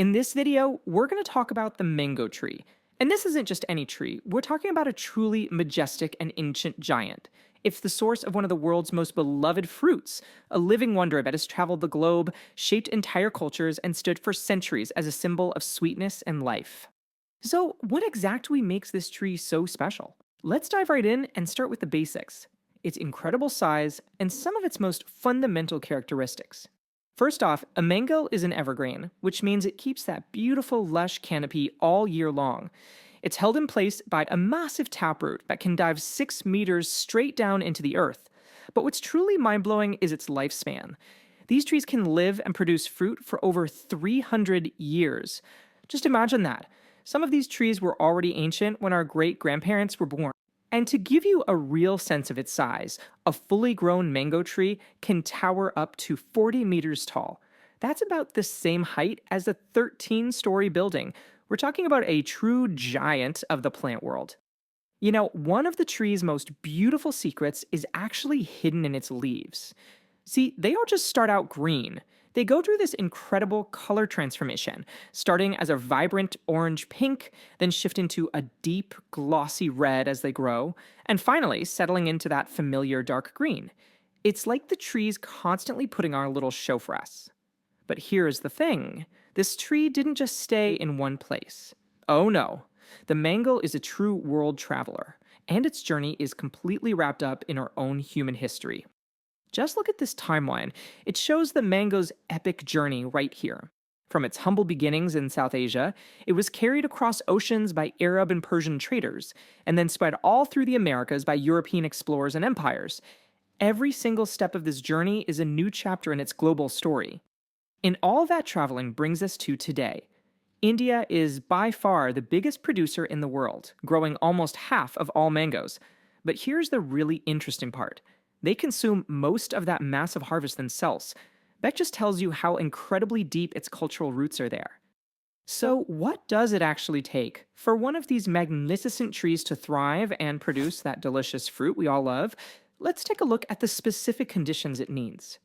In this video, we're going to talk about the mango tree. And this isn't just any tree, we're talking about a truly majestic and ancient giant. It's the source of one of the world's most beloved fruits, a living wonder that has traveled the globe, shaped entire cultures, and stood for centuries as a symbol of sweetness and life. So, what exactly makes this tree so special? Let's dive right in and start with the basics: its incredible size and some of its most fundamental characteristics. First off, a mango is an evergreen, which means it keeps that beautiful, lush canopy all year long. It's held in place by a massive taproot that can dive 6 meters straight down into the earth. But what's truly mind blowing is its lifespan. These trees can live and produce fruit for over 300 years. Just imagine that. Some of these trees were already ancient when our great grandparents were born. And to give you a real sense of its size, a fully grown mango tree can tower up to 40 meters tall. That's about the same height as a 13-story building. We're talking about a true giant of the plant world. You know, one of the tree's most beautiful secrets is actually hidden in its leaves. See, they don't just start out green. They go through this incredible color transformation, starting as a vibrant orange-pink, then shifting to a deep, glossy red as they grow, and finally settling into that familiar dark green. It's like the tree's constantly putting on a little show for us. But here's the thing. This tree didn't just stay in one place. Oh no. The mango is a true world traveler, and its journey is completely wrapped up in our own human history. Just look at this timeline. It shows the mango's epic journey right here. From its humble beginnings in South Asia, it was carried across oceans by Arab and Persian traders, and then spread all through the Americas by European explorers and empires. Every single step of this journey is a new chapter in its global story. And all that traveling brings us to today. India is by far the biggest producer in the world, growing almost half of all mangoes. But here's the really interesting part. They consume most of that massive harvest themselves. That just tells you how incredibly deep its cultural roots are there. So, what does it actually take for one of these magnificent trees to thrive and produce that delicious fruit we all love? Let's take a look at the specific conditions it needs.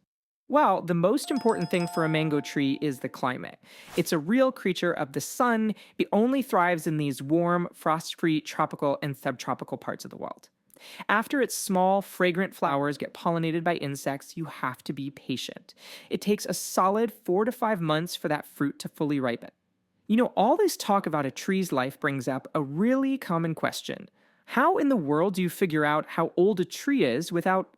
Well, the most important thing for a mango tree is the climate. It's a real creature of the sun. It only thrives in these warm, frost-free tropical and subtropical parts of the world. After its small, fragrant flowers get pollinated by insects, you have to be patient. It takes a solid 4 to 5 months for that fruit to fully ripen. You know, all this talk about a tree's life brings up a really common question. How in the world do you figure out how old a tree is without,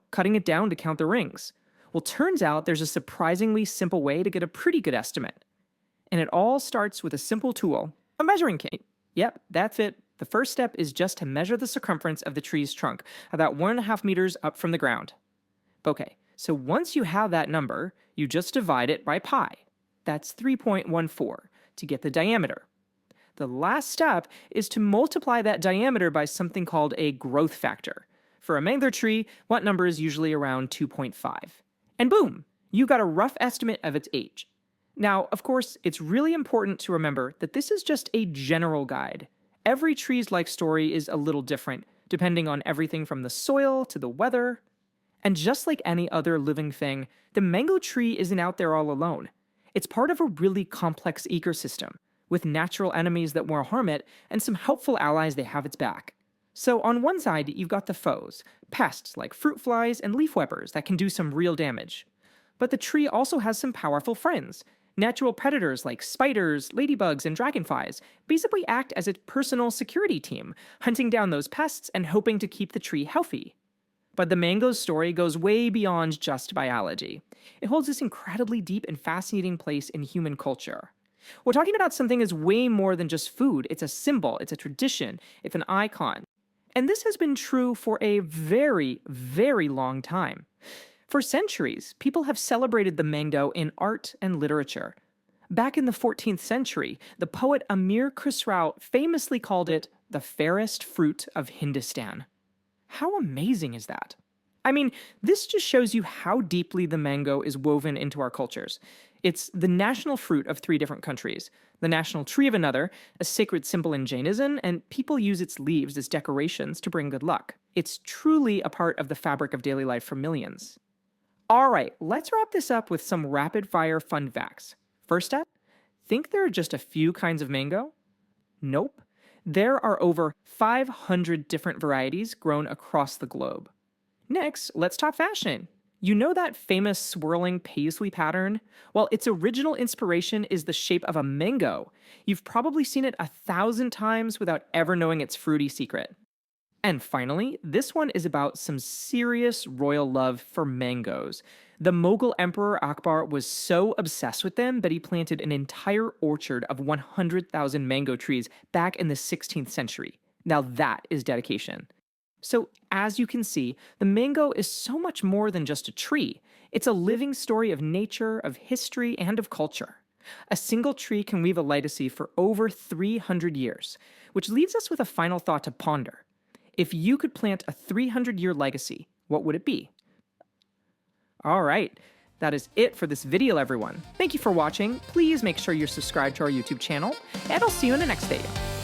cutting it down to count the rings? Well, turns out there's a surprisingly simple way to get a pretty good estimate. And it all starts with a simple tool, a measuring cane. Yep, that's it. The first step is just to measure the circumference of the tree's trunk, about 1.5 meters up from the ground. Okay, so once you have that number, you just divide it by pi. That's 3.14 to get the diameter. The last step is to multiply that diameter by something called a growth factor. For a mango tree, that number is usually around 2.5. And boom, you got a rough estimate of its age. Now, of course, it's really important to remember that this is just a general guide. Every tree's life story is a little different, depending on everything from the soil to the weather. And just like any other living thing, the mango tree isn't out there all alone. It's part of a really complex ecosystem, with natural enemies that won't harm it and some helpful allies that have its back. So on one side, you've got the foes, pests like fruit flies and leaf weppers that can do some real damage. But the tree also has some powerful friends. Natural predators like spiders, ladybugs, and dragonflies basically act as its personal security team, hunting down those pests and hoping to keep the tree healthy. But the mango's story goes way beyond just biology. It holds this incredibly deep and fascinating place in human culture. We're talking about something that's way more than just food. It's a symbol, it's a tradition, it's an icon. And this has been true for a very, very long time. For centuries, people have celebrated the mango in art and literature. Back in the 14th century, the poet Amir Khusrau famously called it the fairest fruit of Hindustan. How amazing is that? I mean, this just shows you how deeply the mango is woven into our cultures. It's the national fruit of 3 different countries, the national tree of another, a sacred symbol in Jainism, and people use its leaves as decorations to bring good luck. It's truly a part of the fabric of daily life for millions. Alright, let's wrap this up with some rapid-fire fun facts. First up, Think there are just a few kinds of mango? Nope. There are over 500 different varieties grown across the globe. Next, let's talk fashion. You know that famous swirling paisley pattern? Well, its original inspiration is the shape of a mango. You've probably seen it 1,000 times without ever knowing its fruity secret. And finally, this one is about some serious royal love for mangoes. The Mughal Emperor Akbar was so obsessed with them that he planted an entire orchard of 100,000 mango trees back in the 16th century. Now that is dedication. So, as you can see, the mango is so much more than just a tree. It's a living story of nature, of history, and of culture. A single tree can leave a legacy for over 300 years, which leaves us with a final thought to ponder. If you could plant a 300-year legacy, what would it be? Alright, that is it for this video, everyone. Thank you for watching. Please make sure you're subscribed to our YouTube channel, and I'll see you in the next video.